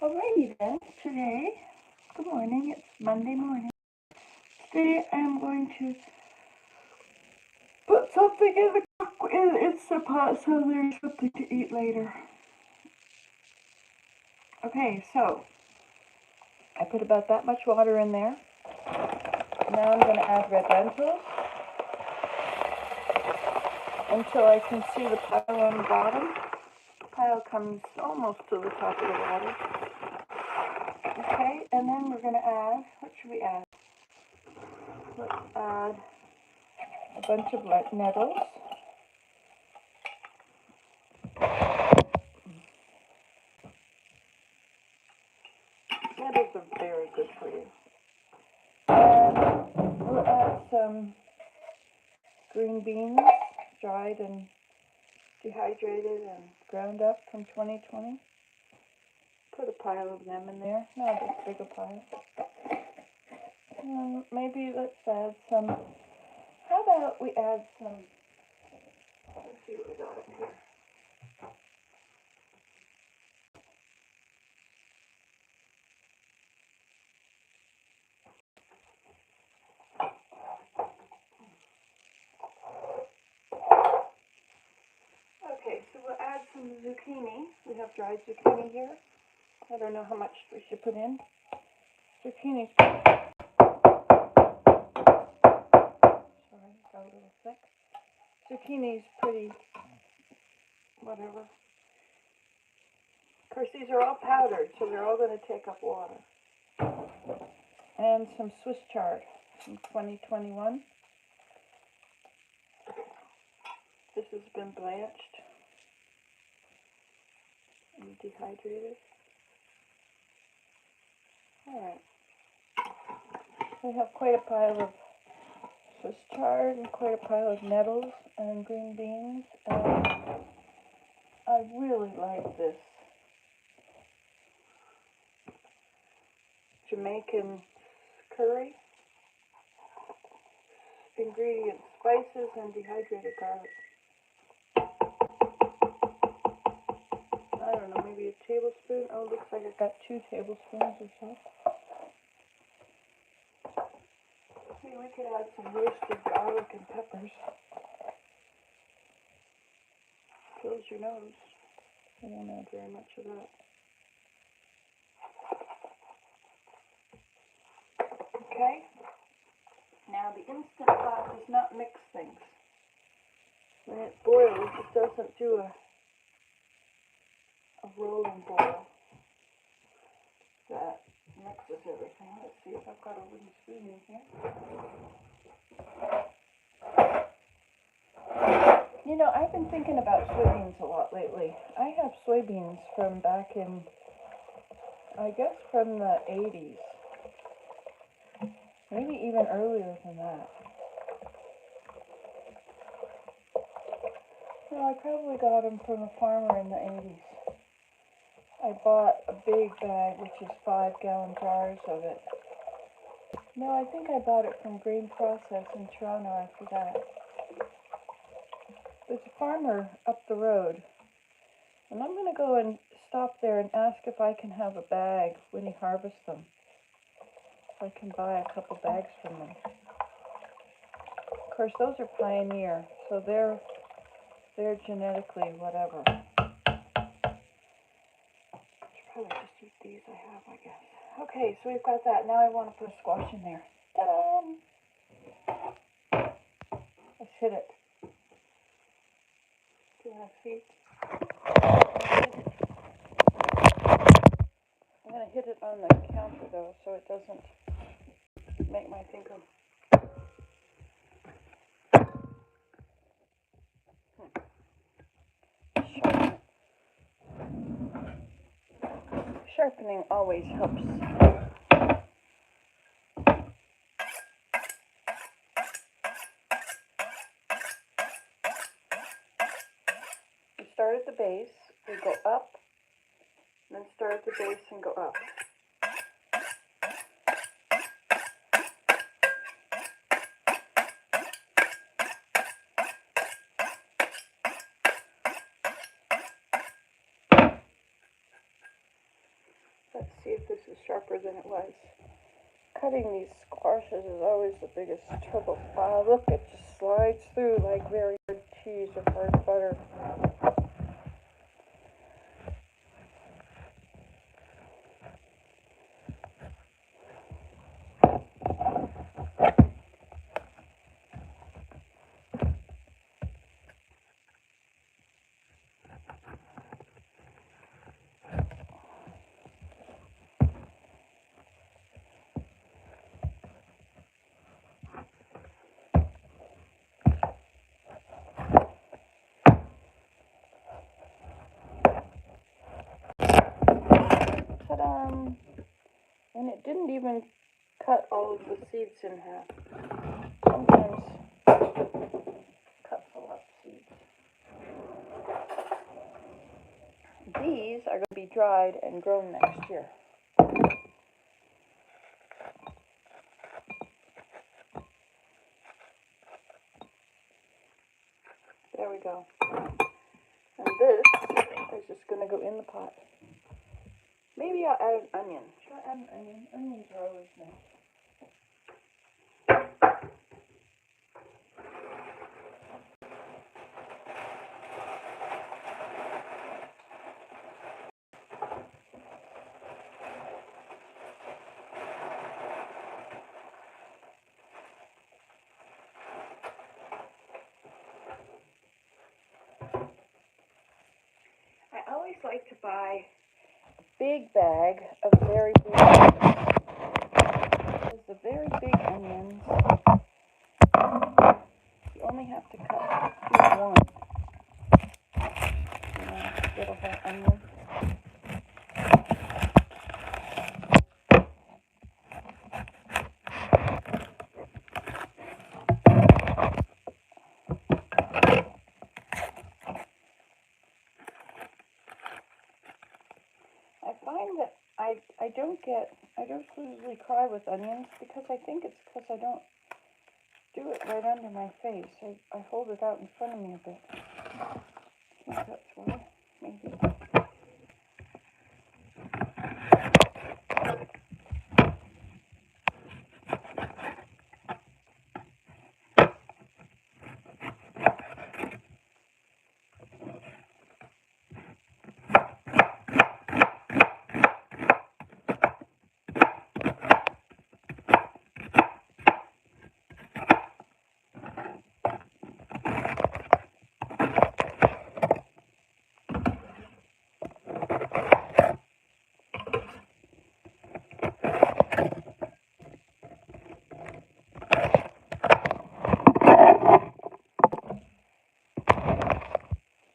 Alrighty then, today, good morning, it's Monday morning. Today I'm going to put something in the Instant Pot so there's something to eat later. Okay, so I put about that much water in there. Now I'm going to add red lentils until I can see the pile on the bottom. The pile comes almost to the top of the water. Okay, and then we're going to add, what should we add? Let's add a bunch of nettles. Nettles are very good for you. And we'll add some green beans, dried and dehydrated and ground up from 2020. Put a pile of them in there, not a big a pile. Maybe let's add some, how about we add some, let's see what we got in here. Okay, so we'll add some zucchini. We have dried zucchini here. I don't know how much we should put in. Zucchini's, sorry, got a little thick. Zucchini's pretty, whatever. Of course, these are all powdered, so they're all going to take up water. And some Swiss chard from 2021. This has been blanched and dehydrated. Alright. We have quite a pile of Swiss chard and quite a pile of nettles and green beans. And I really like this Jamaican curry. Ingredients, spices and dehydrated garlic. I don't know, maybe a tablespoon. Oh, looks like I got 2 tablespoons or so. Maybe we could add some roasted garlic and peppers. Fills your nose. I won't add very much of that. Okay. Now the Instant Pot does not mix things. When it boils, it doesn't do a rolling boil that mixes everything. Let's see if I've got a wooden spoon in here. You know, I've been thinking about soybeans a lot lately. I have soybeans from back in, I guess from the 80s. Maybe even earlier than that. No, I probably got them from a farmer in the 80s. I bought a big bag, which is 5-gallon jars of it. No, I think I bought it from Grain Process in Toronto after that. There's a farmer up the road, and I'm going to go and stop there and ask if I can have a bag when he harvests them. If I can buy a couple bags from them. Of course, those are Pioneer, so they're genetically whatever. Probably just eat these I have, I guess. Okay, so we've got that. Now I want to put a squash in there. Ta-da! Let's hit it. Do you want to see? I'm going to hit it on the counter, though, so it doesn't make my finger. Sharpening always helps. We start at the base, we go up, and then start at the base and go up. sharper than it was. Cutting these squashes is always the biggest trouble. Wow, look, it just slides through like very hard cheese or hard butter. Ta-da! And it didn't even cut all of the seeds in half. Sometimes cuts a lot of seeds. These are going to be dried and grown next year. There we go. And this is just going to go in the pot. Maybe I'll add an onion. Should I add an onion? Onions are always nice. I always like to buy a big bag of very big onions. Because the very big onions, you only have to cut one. Little whole onion. I find that I don't usually cry with onions because I think it's because I don't do it right under my face. I hold it out in front of me a bit. I think that's why, maybe.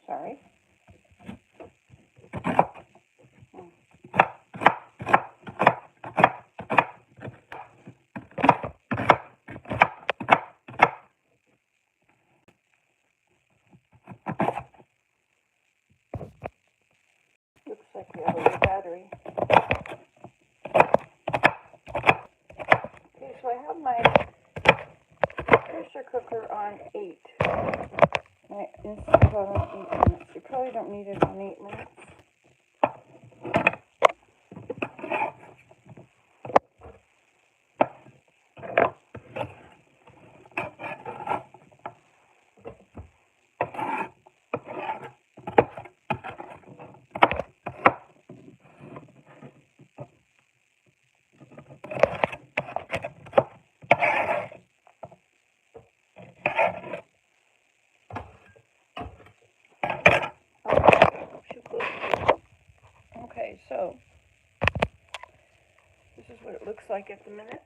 Sorry. Looks like we have a little battery. Okay, so I have my pressure cooker on 8. My Instant Pot on 8 minutes. You probably don't need it on 8 minutes. Okay, so this is what it looks like at the minute.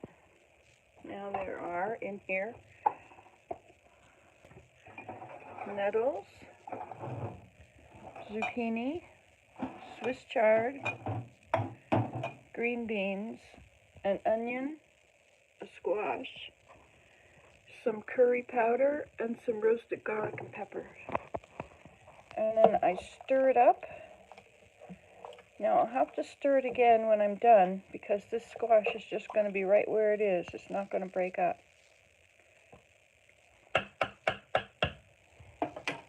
Now there are in here nettles, zucchini, Swiss chard, green beans, an onion, a squash, some curry powder, and some roasted garlic and peppers. And then I stir it up. Now I'll have to stir it again when I'm done because this squash is just going to be right where it is. It's not going to break up.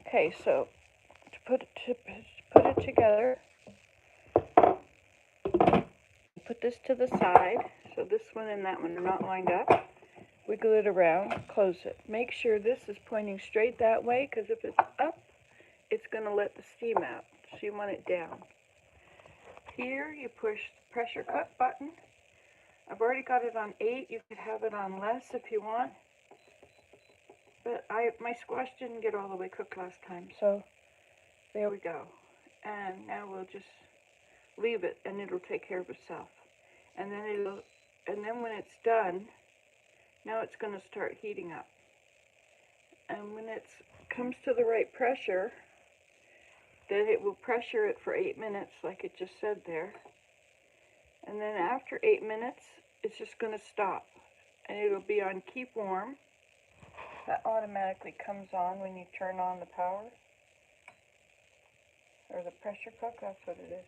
Okay, so to put it together, put put this to the side, so this one and that one are not lined up. Wiggle it around, close it. Make sure this is pointing straight that way, because if it's up, it's going to let the steam out. So you want it down. Here you push the pressure cook button. I've already got it on 8. You could have it on less if you want. But my squash didn't get all the way cooked last time, so there we go. And now we'll just leave it, and it'll take care of itself. And then when it's done, now it's going to start heating up. And when it comes to the right pressure, then it will pressure it for 8 minutes, like it just said there. And then after 8 minutes, it's just going to stop. And it'll be on keep warm. That automatically comes on when you turn on the power. Or the pressure cook, that's what it is.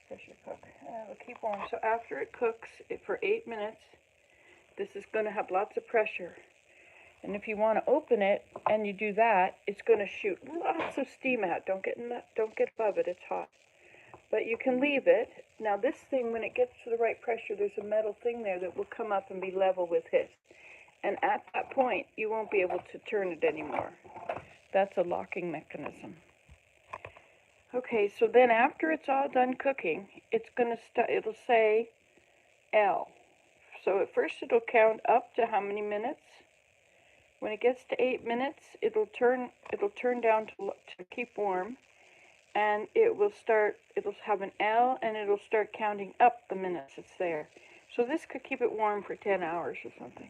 Pressure cook. It'll keep warm. So after it cooks for 8 minutes, this is going to have lots of pressure. And if you want to open it and you do that, it's going to shoot lots of steam out. Don't get above it, it's hot. But you can leave it. Now this thing, when it gets to the right pressure, there's a metal thing there that will come up and be level with it. And at that point, you won't be able to turn it anymore. That's a locking mechanism. Okay, so then after it's all done cooking, it's going to it'll say L. So at first it'll count up to how many minutes. When it gets to 8 minutes, it'll turn down to keep warm, and it'll have an L, and it'll start counting up the minutes it's there. So this could keep it warm for 10 hours or something.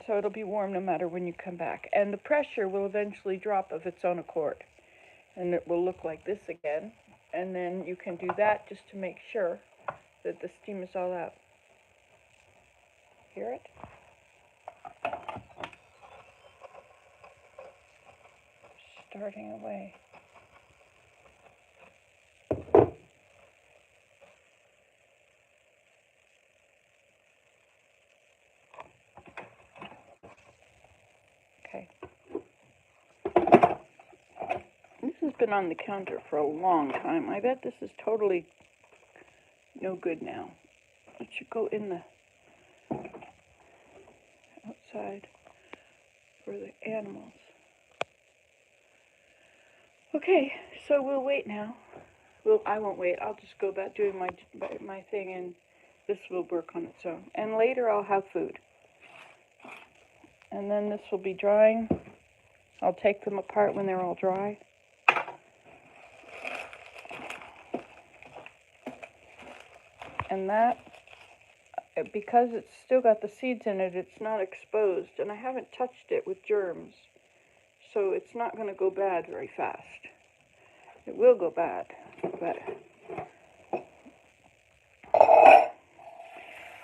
So it'll be warm no matter when you come back. And the pressure will eventually drop of its own accord. And it will look like this again. And then you can do that just to make sure that the steam is all out. Hear it? Starting away. Okay. This has been on the counter for a long time. I bet this is totally no good now. It should go in the outside for the animals. Okay, so we'll wait now. Well, I won't wait. I'll just go back doing my thing, and this will work on its own. And later I'll have food. And then this will be drying. I'll take them apart when they're all dry. And that, because it's still got the seeds in it, it's not exposed. And I haven't touched it with germs. So it's not going to go bad very fast. It will go bad, but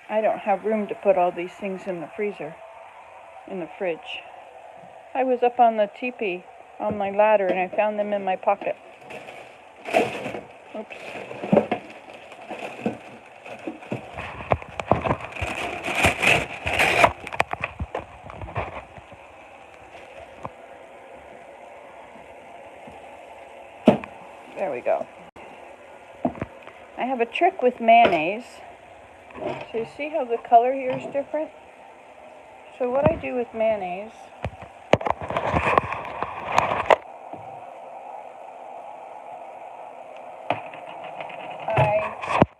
I don't have room to put all these things in the freezer, in the fridge. I was up on the teepee on my ladder and I found them in my pocket. Oops. There we go. I have a trick with mayonnaise. So you see how the color here is different? So what I do with mayonnaise, I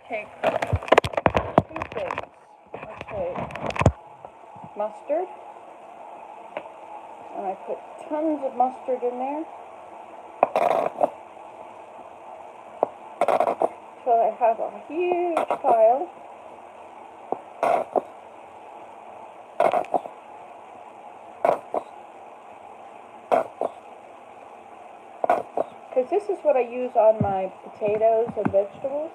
take 2 things. I take mustard, and I put tons of mustard in there. So I have a huge pile. Because this is what I use on my potatoes and vegetables.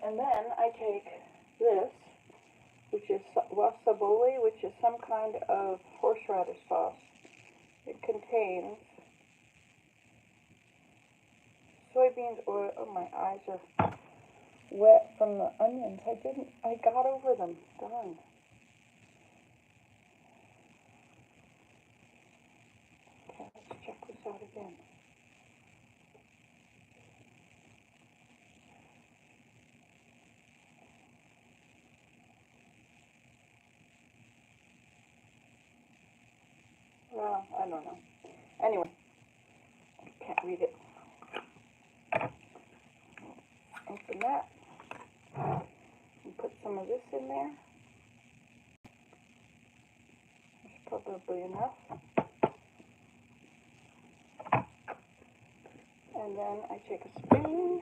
And then I take this, which is wasaboli, which is some kind of horseradish sauce. It contains soybeans oil. Oh, my eyes are wet from the onions. I got over them. Darn. Okay, let's check this out again. Anyway, can't read it. Open that. And put some of this in there. That's probably enough. And then I take a spoon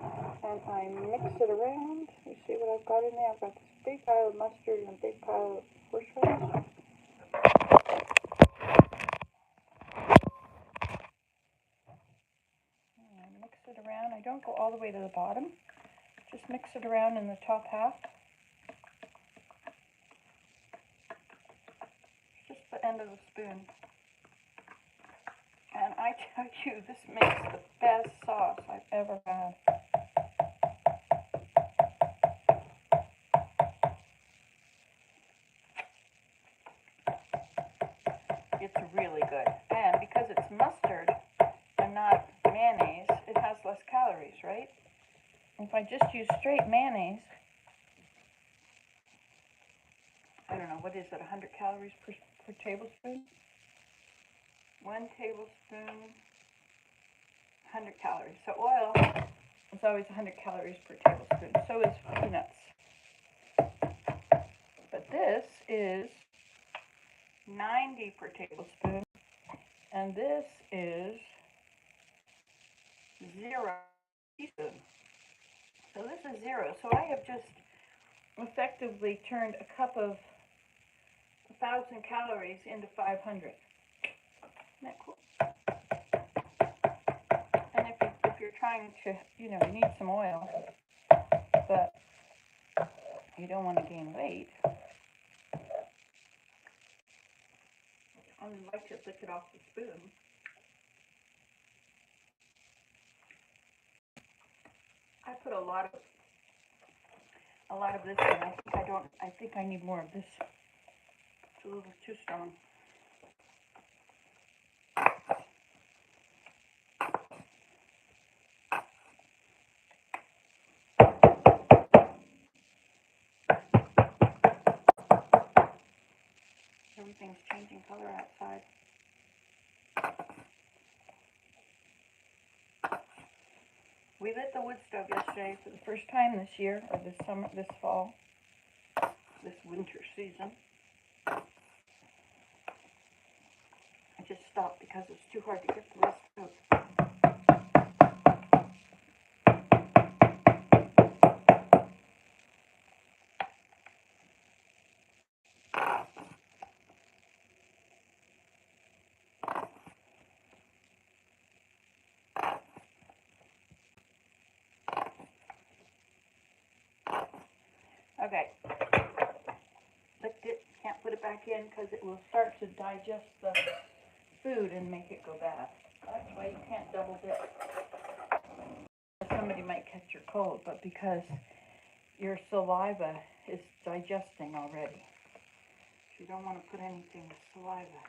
and I mix it around. You see what I've got in there? I've got this big pile of mustard and a big pile of horseradish. And mix it around. I don't go all the way to the bottom. Just mix it around in the top half. Just the end of the spoon. And I tell you, this makes the best sauce I've ever had. It's really good. And because it's mustard and not mayonnaise, it has less calories, right? If I just use straight mayonnaise, I don't know, what is it, 100 calories per tablespoon? 1 tablespoon, 100 calories. So oil is always 100 calories per tablespoon. So is peanuts. But this is 90 per tablespoon. And this is 0 teaspoon. So this is 0. So I have just effectively turned a cup of 1,000 calories into 500. Isn't that cool? And if you're trying to, you need some oil, but you don't want to gain weight, I would like to lick it off the spoon. I put a lot of this in. I think I need more of this. It's a little too strong. Everything's changing color outside. We lit the wood stove yesterday for the first time this year, or this summer, this fall, this winter season. I just stopped because it's too hard to get the rest out. Okay, licked it, can't put it back in because it will start to digest the food and make it go bad. That's why you can't double dip. Somebody might catch your cold, but because your saliva is digesting already. So you don't want to put anything with saliva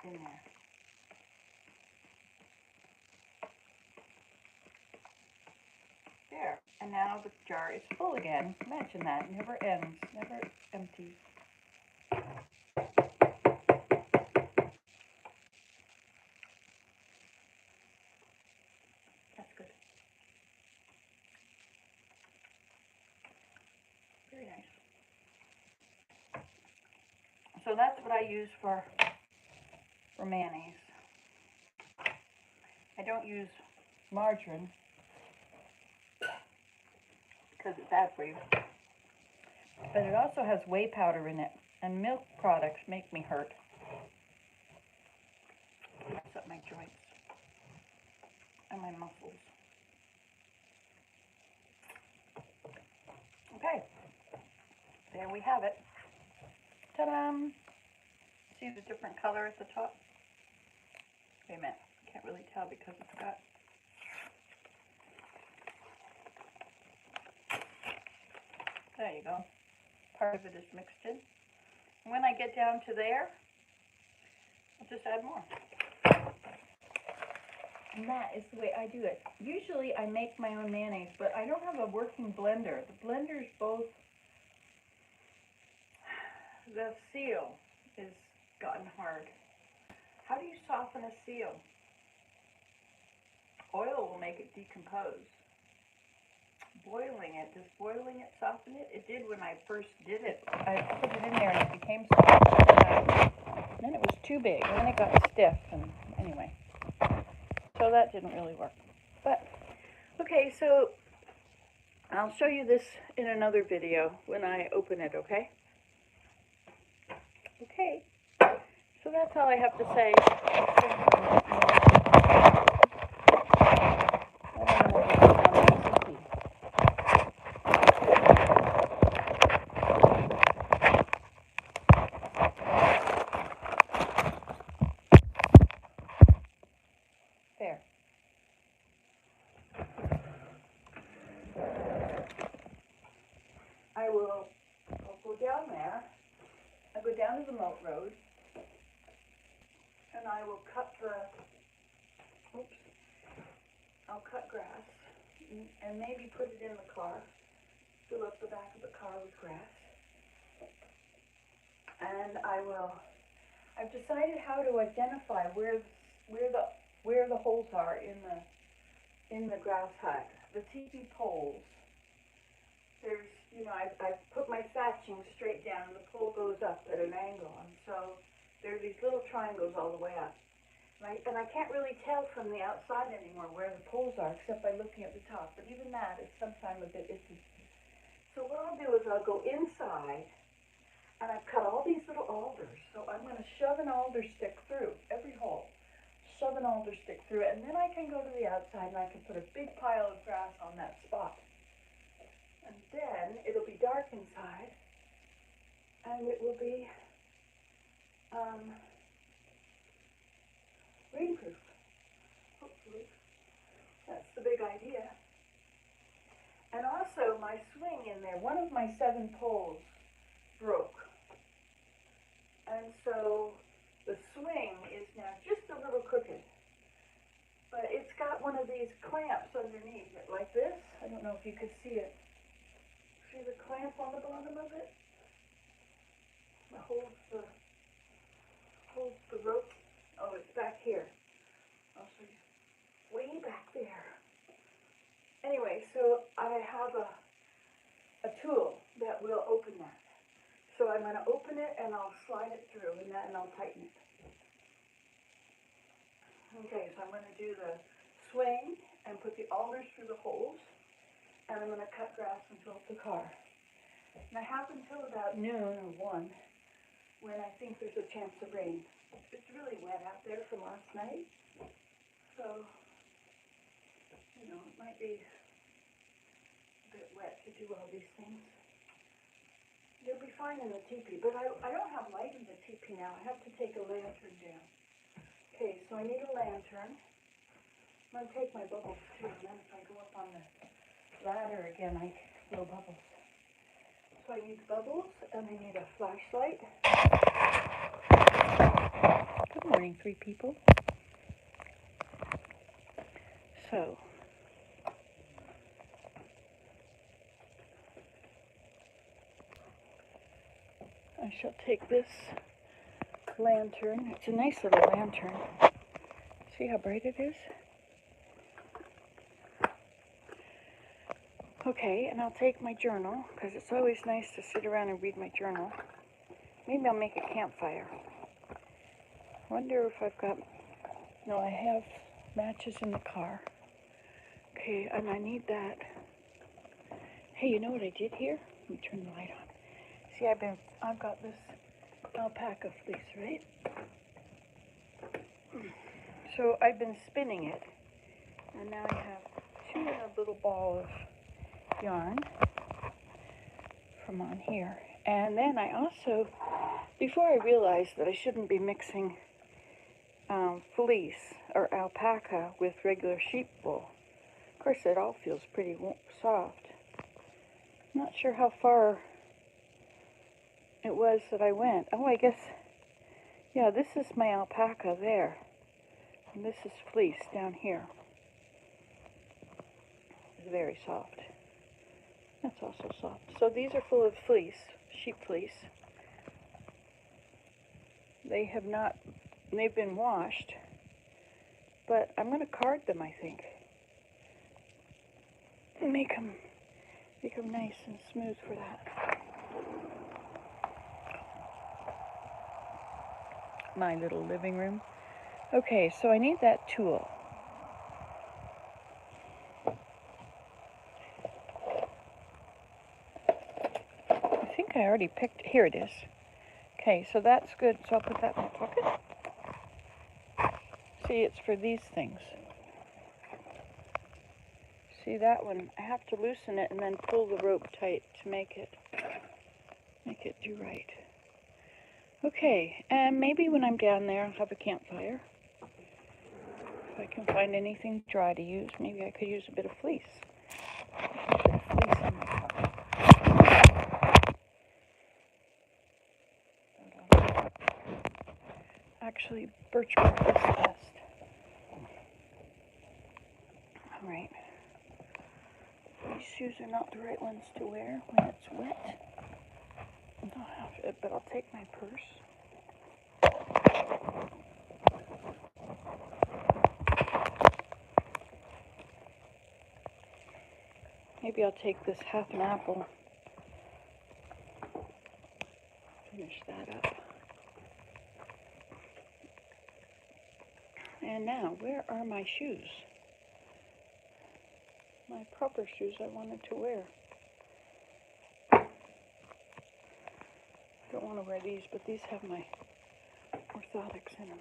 in there. There, and now the jar is full again. Imagine that, never ends, never empties. That's good. Very nice. So that's what I use for mayonnaise. I don't use margarine because it's bad for you. But it also has whey powder in it, and milk products make me hurt. Mess up my joints and my muscles. Okay, there we have it. Ta-da! See the different color at the top? Wait a minute, can't really tell because it's got... There you go. Part of it is mixed in. And when I get down to there, I'll just add more. And that is the way I do it. Usually I make my own mayonnaise, but I don't have a working blender. The blender's both... The seal is gotten hard. How do you soften a seal? Oil will make it decompose. Boiling it, does boiling it soften it? It did when I first did it. I put it in there and it became soft. And then it was too big, and then it got stiff, and anyway. So that didn't really work. But, okay, so I'll show you this in another video when I open it, okay? Okay, so that's all I have to say. There. I'll go down there. I'll go down to the moat road, and I will cut I'll cut grass, and maybe put it in the car, fill up the back of the car with grass. And I've decided how to identify where the holes are in the grass hut. The teepee poles. There's, I put my thatching straight down, and the pole goes up at an angle, and so there are these little triangles all the way up. And I can't really tell from the outside anymore where the poles are, except by looking at the top. But even that is sometimes a bit iffy. So what I'll do is I'll go inside, and I've cut all these little alders. So I'm going to shove an alder stick through every hole. Shove an alder stick through it, and then I can go to the outside and I can put a big pile of grass on that spot. And then it'll be dark inside, and it will be rainproof, hopefully. That's the big idea. And also my swing in there, one of my 7 poles broke. And so the swing is now just a little crooked. But it's got one of these clamps underneath it, like this. I don't know if you could see it. See the clamp on the bottom of it? It holds the rope. Oh, it's back here. I'll show you. Way back there. Anyway, so I have a tool that will open that. So I'm going to open it and I'll slide it through and I'll tighten it. Okay, so I'm going to do the swing and put the alders through the holes, and I'm going to cut grass and fill up the car. And I have until about noon or 1 when I think there's a chance of rain. It's really wet out there from last night, so, it might be a bit wet to do all these things. You'll be fine in the teepee, but I don't have light in the teepee now. I have to take a lantern down. Okay, so I need a lantern. I'm going to take my bubbles too, and then if I go up on the ladder again, I blow bubbles. So I need bubbles, and I need a flashlight. Good morning, 3 people. So, I shall take this lantern. It's a nice little lantern. See how bright it is? Okay, and I'll take my journal, because it's always nice to sit around and read my journal. Maybe I'll make a campfire. I wonder if I've got... No, I have matches in the car. Okay, and I need that. Hey, you know what I did here? Let me turn the light on. See, I've got this alpaca fleece, right? So I've been spinning it, and now I have 2 in a little ball of yarn from on here. And then I also, before I realized that I shouldn't be mixing fleece or alpaca with regular sheep wool. Of course, it all feels pretty soft. I'm not sure how far it was that I went. Oh, I guess, yeah, this is my alpaca there. And this is fleece down here. It's very soft. That's also soft. So these are full of fleece, sheep fleece. They have not and they've been washed, but I'm going to card them, I think. Make them nice and smooth for that. My little living room. Okay, so I need that tool. I think I already picked, here it is. Okay, so that's good, so I'll put that in my pocket. See, it's for these things. See that one, I have to loosen it and then pull the rope tight to make it do right. Okay, and maybe when I'm down there I'll have a campfire. If I can find anything dry to use, maybe I could use a bit of fleece. A bit of fleece in my pocket. Actually, birch bark is the best. Alright. These shoes are not the right ones to wear when it's wet. But I'll take my purse. Maybe I'll take this half an apple. Finish that up. And now, where are my shoes? My proper shoes I wanted to wear. I don't want to wear these, but these have my orthotics in them.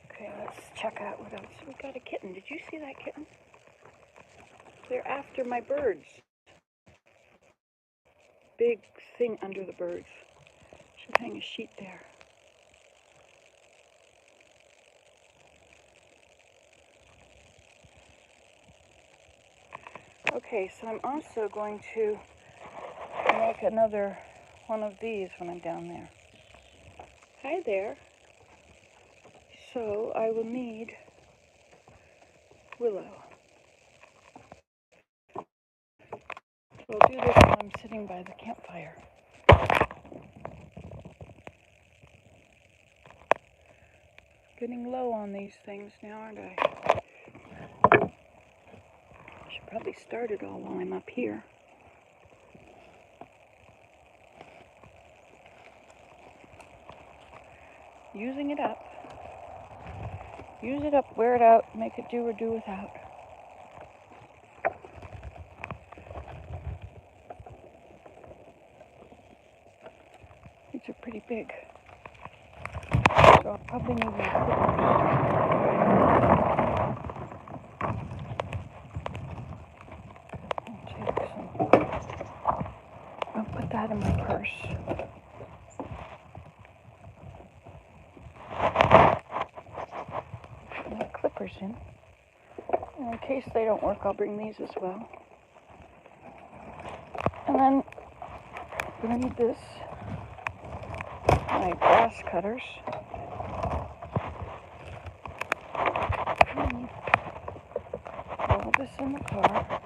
Okay, let's check out what else. We got a kitten. Did you see that kitten? They're after my birds. Big thing under the birds. Should hang a sheet there. Okay, so I'm also going to make another one of these when I'm down there. Hi there. So I will need willow. So I'll do this while I'm sitting by the campfire. Getting low on these things now, aren't I? Should probably start it all while I'm up here. Using it up. Use it up, wear it out, make it do or do without. These are pretty big. So I'll probably need my clippers. I'll put that in my purse. Clippers in. And in case they don't work, I'll bring these as well. And then I'm going to need this, my grass cutters. All this in the car.